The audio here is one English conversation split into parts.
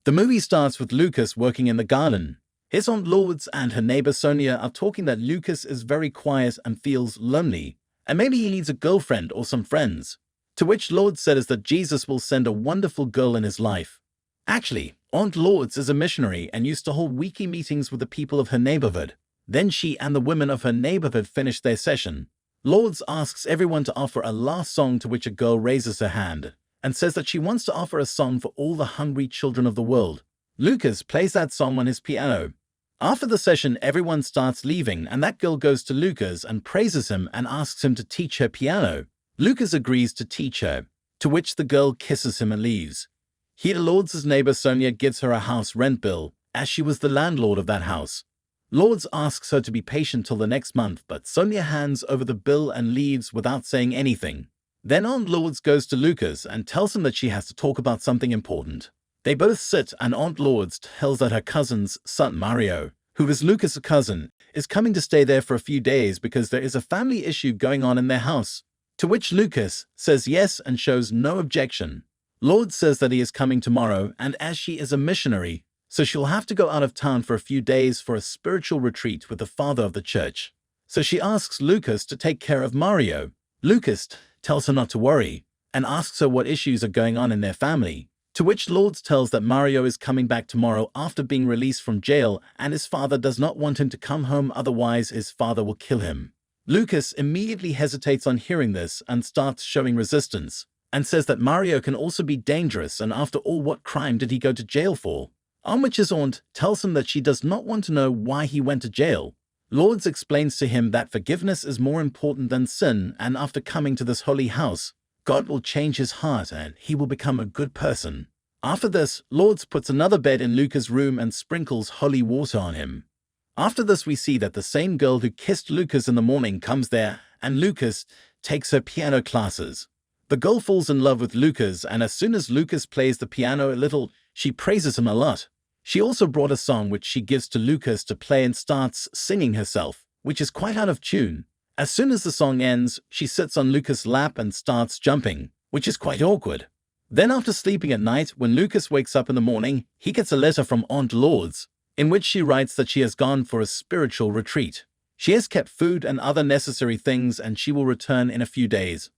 The movie starts with Lucas working in the garden. His Aunt Lourdes and her neighbor Sonia are talking that Lucas is very quiet and feels lonely, and maybe he needs a girlfriend or some friends. To which Lourdes says that Jesus will send a wonderful girl in his life. Actually, Aunt Lourdes is a missionary and used to hold weekly meetings with the people of her neighborhood. Then she and the women of her neighborhood finish their session. Lourdes asks everyone to offer a last song, to which a girl raises her hand and says that she wants to offer a song for all the hungry children of the world. Lucas plays that song on his piano. After the session, everyone starts leaving, and that girl goes to Lucas and praises him and asks him to teach her piano. Lucas agrees to teach her, to which the girl kisses him and leaves. Here, Lourdes' neighbor Sonia gives her a house rent bill, as she was the landlord of that house. Lourdes asks her to be patient till the next month, but Sonia hands over the bill and leaves without saying anything. Then Aunt Lourdes goes to Lucas and tells him that she has to talk about something important. They both sit, and Aunt Lourdes tells that her cousin's son Mario, who is Lucas' cousin, is coming to stay there for a few days because there is a family issue going on in their house. To which Lucas says yes and shows no objection. Lourdes says that he is coming tomorrow, and as she is a missionary, so she'll have to go out of town for a few days for a spiritual retreat with the father of the church. So she asks Lucas to take care of Mario. Lucas tells her not to worry and asks her what issues are going on in their family. To which Lourdes tells that Mario is coming back tomorrow after being released from jail, and his father does not want him to come home, otherwise his father will kill him. Lucas immediately hesitates on hearing this and starts showing resistance, and says that Mario can also be dangerous, and after all, what crime did he go to jail for? On which his aunt tells him that she does not want to know why he went to jail. Lourdes explains to him that forgiveness is more important than sin, and after coming to this holy house, God will change his heart and he will become a good person. After this, Lourdes puts another bed in Lucas' room and sprinkles holy water on him. After this, we see that the same girl who kissed Lucas in the morning comes there, and Lucas takes her piano classes. The girl falls in love with Lucas, and as soon as Lucas plays the piano a little, she praises him a lot. She also brought a song which she gives to Lucas to play and starts singing herself, which is quite out of tune. As soon as the song ends, she sits on Lucas' lap and starts jumping, which is quite awkward. Then after sleeping at night, when Lucas wakes up in the morning, he gets a letter from Aunt Lourdes, in which she writes that she has gone for a spiritual retreat. She has kept food and other necessary things, and she will return in a few days.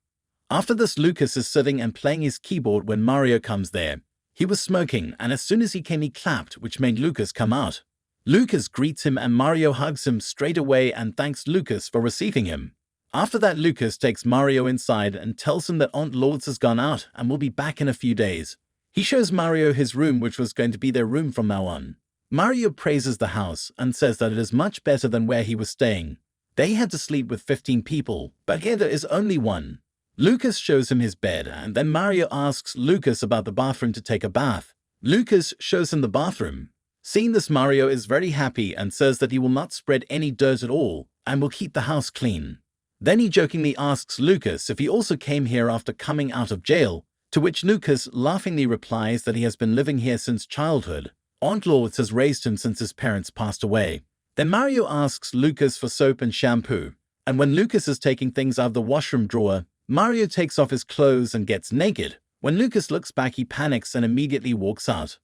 After this, Lucas is sitting and playing his keyboard when Mario comes there. He was smoking, and as soon as he came, he clapped, which made Lucas come out. Lucas greets him, and Mario hugs him straight away and thanks Lucas for receiving him. After that, Lucas takes Mario inside and tells him that Aunt Lourdes has gone out and will be back in a few days. He shows Mario his room, which was going to be their room from now on. Mario praises the house and says that it is much better than where he was staying. They had to sleep with 15 people, but here there is only one. Lucas shows him his bed, and then Mario asks Lucas about the bathroom to take a bath. Lucas shows him the bathroom. Seeing this, Mario is very happy and says that he will not spread any dirt at all and will keep the house clean. Then he jokingly asks Lucas if he also came here after coming out of jail, to which Lucas laughingly replies that he has been living here since childhood. Aunt Lourdes has raised him since his parents passed away. Then Mario asks Lucas for soap and shampoo, and when Lucas is taking things out of the washroom drawer, Mario takes off his clothes and gets naked. When Lucas looks back, he panics and immediately walks out.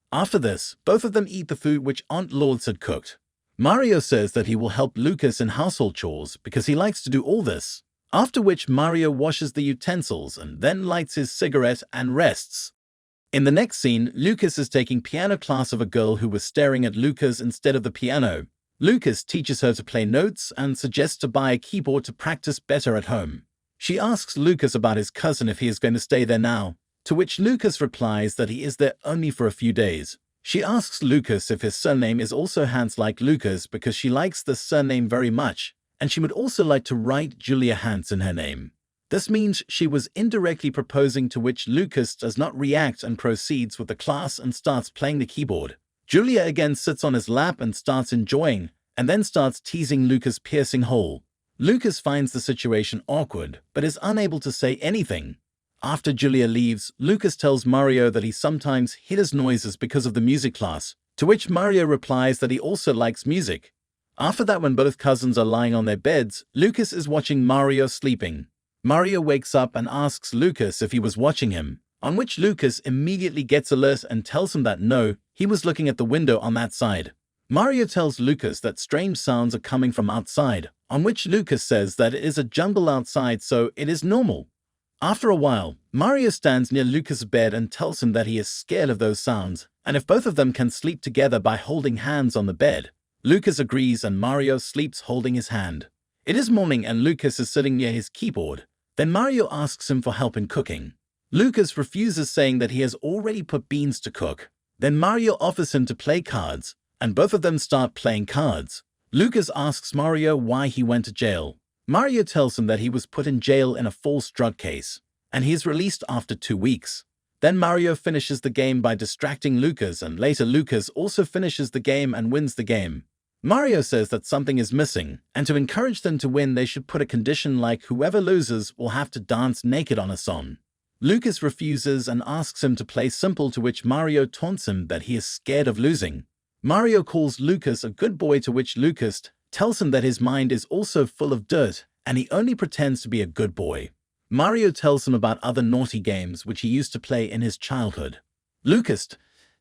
After this, both of them eat the food which Aunt Lourdes had cooked. Mario says that he will help Lucas in household chores because he likes to do all this, after which Mario washes the utensils and then lights his cigarette and rests. In the next scene, Lucas is taking piano class of a girl who was staring at Lucas instead of the piano. Lucas teaches her to play notes and suggests to buy a keyboard to practice better at home. She asks Lucas about his cousin if he is going to stay there now, to which Lucas replies that he is there only for a few days. She asks Lucas if his surname is also Hans like Lucas because she likes this surname very much, and she would also like to write Julia Hans in her name. This means she was indirectly proposing, to which Lucas does not react and proceeds with the class and starts playing the keyboard. Julia again sits on his lap and starts enjoying, and then starts teasing Lucas' piercing hole. Lucas finds the situation awkward, but is unable to say anything. After Julia leaves, Lucas tells Mario that he sometimes hears noises because of the music class, to which Mario replies that he also likes music. After that, when both cousins are lying on their beds, Lucas is watching Mario sleeping. Mario wakes up and asks Lucas if he was watching him. on which Lucas immediately gets alert and tells him that no, he was looking at the window on that side. Mario tells Lucas that strange sounds are coming from outside, on which Lucas says that it is a jungle outside, so it is normal. After a while, Mario stands near Lucas' bed and tells him that he is scared of those sounds, and if both of them can sleep together by holding hands on the bed. Lucas agrees and Mario sleeps holding his hand. It is morning and Lucas is sitting near his keyboard. Then Mario asks him for help in cooking. Lucas refuses, saying that he has already put beans to cook. Then Mario offers him to play cards, and both of them start playing cards. Lucas asks Mario why he went to jail. Mario tells him that he was put in jail in a false drug case, and he is released after 2 weeks. Then Mario finishes the game by distracting Lucas, and later Lucas also finishes the game and wins the game. Mario says that something is missing, and to encourage them to win they should put a condition like whoever loses will have to dance naked on a song. Lucas refuses and asks him to play simple, to which Mario taunts him that he is scared of losing. Mario calls Lucas a good boy, to which Lucas tells him that his mind is also full of dirt and he only pretends to be a good boy. Mario tells him about other naughty games which he used to play in his childhood. Lucas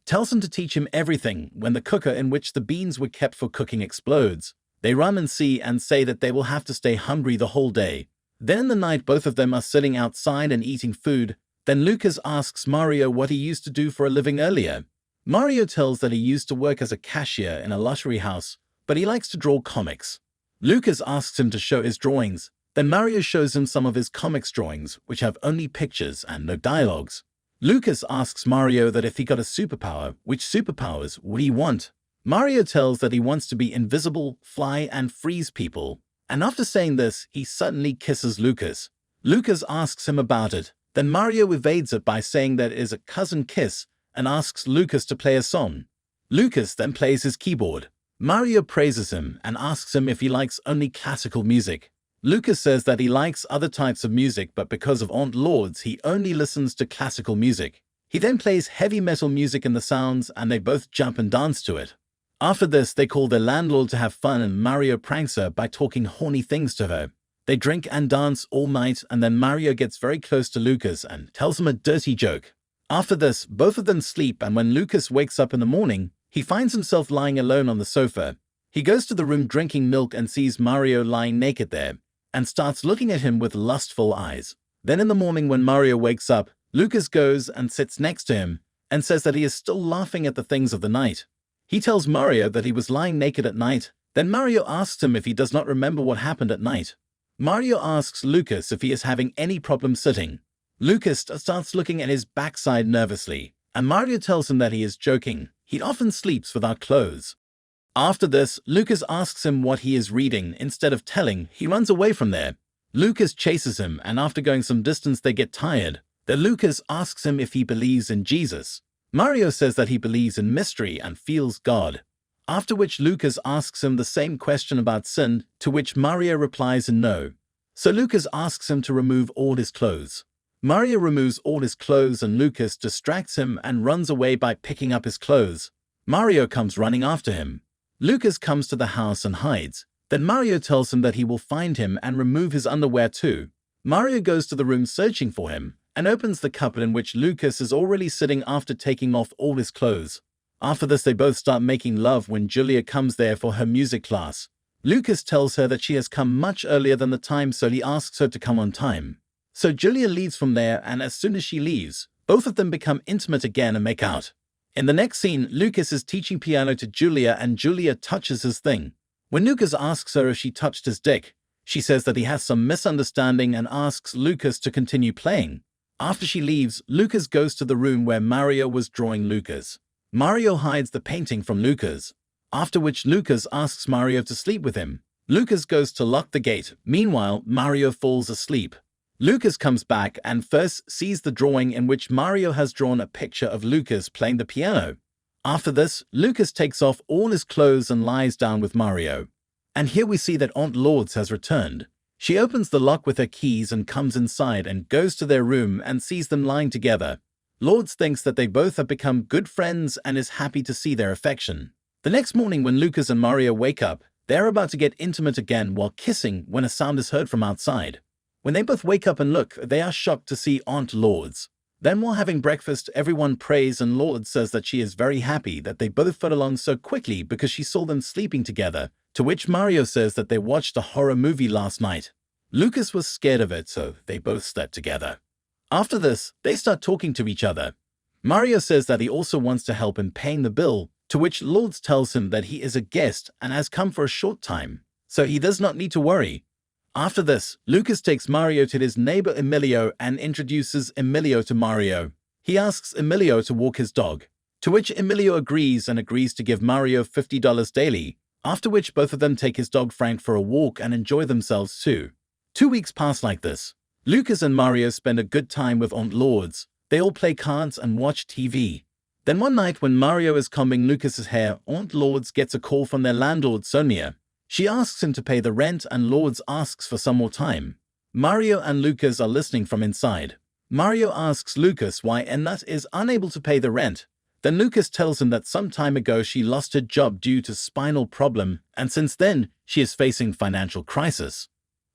tells him to teach him everything. When the cooker in which the beans were kept for cooking explodes, they run and see and say that they will have to stay hungry the whole day. Then in the night both of them are sitting outside and eating food. Then Lucas asks Mario what he used to do for a living earlier. Mario tells that he used to work as a cashier in a lottery house, but he likes to draw comics. Lucas asks him to show his drawings. Then Mario shows him some of his comics drawings, which have only pictures and no dialogues. Lucas asks Mario that if he got a superpower, which superpowers would he want? Mario tells that he wants to be invisible, fly, and freeze people. And after saying this, he suddenly kisses Lucas. Lucas asks him about it. Then Mario evades it by saying that it is a cousin kiss and asks Lucas to play a song. Lucas then plays his keyboard. Mario praises him and asks him if he likes only classical music. Lucas says that he likes other types of music, but because of Aunt Lourdes, he only listens to classical music. He then plays heavy metal music in the sounds and they both jump and dance to it. After this, they call their landlord to have fun and Mario pranks her by talking horny things to her. They drink and dance all night, and then Mario gets very close to Lucas and tells him a dirty joke. After this, both of them sleep, and when Lucas wakes up in the morning, he finds himself lying alone on the sofa. He goes to the room drinking milk and sees Mario lying naked there, and starts looking at him with lustful eyes. Then in the morning when Mario wakes up, Lucas goes and sits next to him and says that he is still laughing at the things of the night. He tells Mario that he was lying naked at night. Then Mario asks him if he does not remember what happened at night. Mario asks Lucas if he is having any problem sitting. Lucas starts looking at his backside nervously, and Mario tells him that he is joking. He often sleeps without clothes. After this, Lucas asks him what he is reading. Instead of telling, he runs away from there. Lucas chases him, and after going some distance they get tired. Then Lucas asks him if he believes in Jesus. Mario says that he believes in mystery and feels God. After which Lucas asks him the same question about sin, to which Mario replies in no. So Lucas asks him to remove all his clothes. Mario removes all his clothes and Lucas distracts him and runs away by picking up his clothes. Mario comes running after him. Lucas comes to the house and hides. Then Mario tells him that he will find him and remove his underwear too. Mario goes to the room searching for him and opens the cupboard in which Lucas is already sitting after taking off all his clothes. After this, they both start making love when Julia comes there for her music class. Lucas tells her that she has come much earlier than the time, so he asks her to come on time. So Julia leaves from there, and as soon as she leaves, both of them become intimate again and make out. In the next scene, Lucas is teaching piano to Julia and Julia touches his thing. When Lucas asks her if she touched his dick, she says that he has some misunderstanding and asks Lucas to continue playing. After she leaves, Lucas goes to the room where Mario was drawing Lucas. Mario hides the painting from Lucas, after which Lucas asks Mario to sleep with him. Lucas goes to lock the gate. Meanwhile, Mario falls asleep. Lucas comes back and first sees the drawing in which Mario has drawn a picture of Lucas playing the piano. After this, Lucas takes off all his clothes and lies down with Mario. And here we see that Aunt Lourdes has returned. She opens the lock with her keys and comes inside and goes to their room and sees them lying together. Lourdes thinks that they both have become good friends and is happy to see their affection. The next morning when Lucas and Mario wake up, they are about to get intimate again while kissing when a sound is heard from outside. When they both wake up and look, they are shocked to see Aunt Lourdes. Then while having breakfast, everyone prays and Lourdes says that she is very happy that they both got along so quickly because she saw them sleeping together, to which Mario says that they watched a horror movie last night. Lucas was scared of it, so they both slept together. After this, they start talking to each other. Mario says that he also wants to help in paying the bill, to which Lourdes tells him that he is a guest and has come for a short time, so he does not need to worry. After this, Lucas takes Mario to his neighbor Emilio and introduces Emilio to Mario. He asks Emilio to walk his dog, to which Emilio agrees and agrees to give Mario $50 daily, after which both of them take his dog Frank for a walk and enjoy themselves too. 2 weeks pass like this. Lucas and Mario spend a good time with Aunt Lourdes. They all play cards and watch TV. Then one night when Mario is combing Lucas's hair, Aunt Lourdes gets a call from their landlord Sonia. She asks him to pay the rent and Lourdes asks for some more time. Mario and Lucas are listening from inside. Mario asks Lucas why Annette is unable to pay the rent. Then Lucas tells him that some time ago she lost her job due to spinal problem and since then she is facing financial crisis.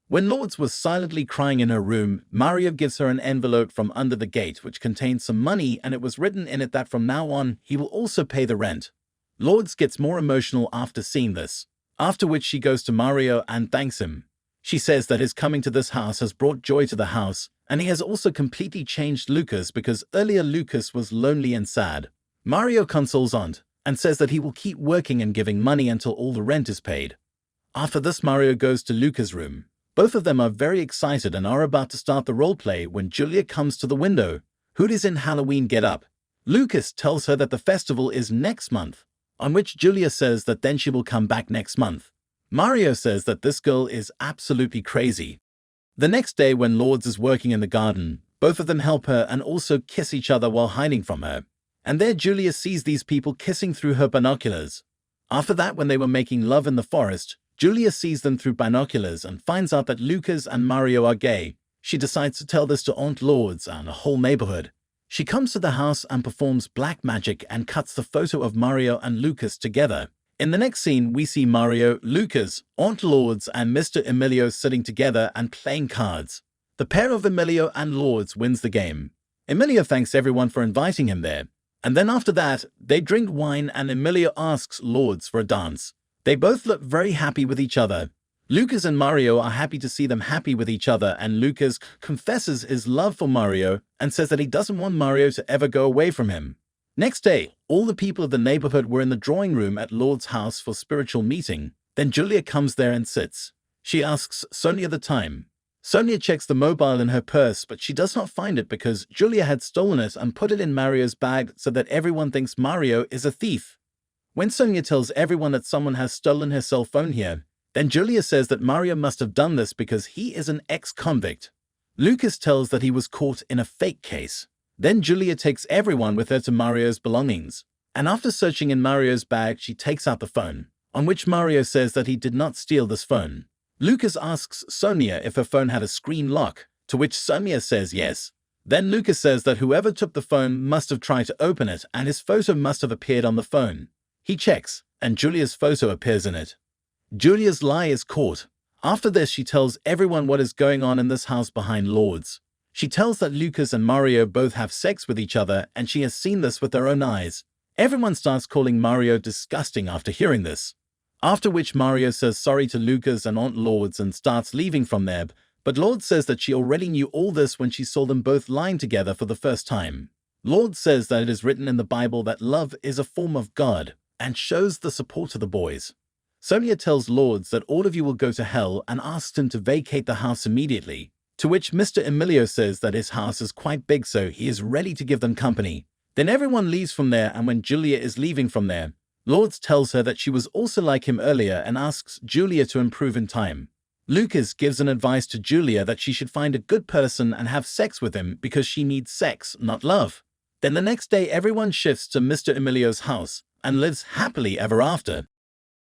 When Lourdes was silently crying in her room, Mario gives her an envelope from under the gate which contains some money and it was written in it that from now on he will also pay the rent. Lourdes gets more emotional after seeing this, after which she goes to Mario and thanks him. She says that his coming to this house has brought joy to the house and he has also completely changed Lucas because earlier Lucas was lonely and sad. Mario consoles Aunt and says that he will keep working and giving money until all the rent is paid. After this, Mario goes to Lucas' room. Both of them are very excited and are about to start the roleplay when Julia comes to the window, who is in Halloween get-up. Lucas tells her that the festival is next month, on which Julia says that then she will come back next month. Mario says that this girl is absolutely crazy. The next day when Lourdes is working in the garden, both of them help her and also kiss each other while hiding from her. And there Julia sees these people kissing through her binoculars. After that, when they were making love in the forest, Julia sees them through binoculars and finds out that Lucas and Mario are gay. She decides to tell this to Aunt Lourdes and a whole neighborhood. She comes to the house and performs black magic and cuts the photo of Mario and Lucas together. In the next scene, we see Mario, Lucas, Aunt Lourdes and Mr. Emilio sitting together and playing cards. The pair of Emilio and Lourdes wins the game. Emilio thanks everyone for inviting him there. And then after that, they drink wine and Emilio asks Lourdes for a dance. They both look very happy with each other. Lucas and Mario are happy to see them happy with each other and Lucas confesses his love for Mario and says that he doesn't want Mario to ever go away from him. Next day, all the people of the neighborhood were in the drawing room at Lourdes' house for spiritual meeting. Then Julia comes there and sits. She asks Sonia the time. Sonia checks the mobile in her purse, but she does not find it because Julia had stolen it and put it in Mario's bag so that everyone thinks Mario is a thief. When Sonia tells everyone that someone has stolen her cell phone here, then Julia says that Mario must have done this because he is an ex-convict. Lucas tells that he was caught in a fake case. Then Julia takes everyone with her to Mario's belongings, and after searching in Mario's bag, she takes out the phone, on which Mario says that he did not steal this phone. Lucas asks Sonia if her phone had a screen lock, to which Sonia says yes. Then Lucas says that whoever took the phone must have tried to open it and his photo must have appeared on the phone. He checks, and Julia's photo appears in it. Julia's lie is caught. After this, she tells everyone what is going on in this house behind Lourdes. She tells that Lucas and Mario both have sex with each other, and she has seen this with her own eyes. Everyone starts calling Mario disgusting after hearing this. After which Mario says sorry to Lucas and Aunt Lourdes and starts leaving from there, but Lourdes says that she already knew all this when she saw them both lying together for the first time. Lourdes says that it is written in the Bible that love is a form of God, and shows the support to the boys. Sonia tells Lourdes that all of you will go to hell and asks him to vacate the house immediately, to which Mr. Emilio says that his house is quite big so he is ready to give them company. Then everyone leaves from there and when Julia is leaving from there, Lourdes tells her that she was also like him earlier and asks Julia to improve in time. Lucas gives an advice to Julia that she should find a good person and have sex with him because she needs sex, not love. Then the next day everyone shifts to Mr. Emilio's house and lives happily ever after.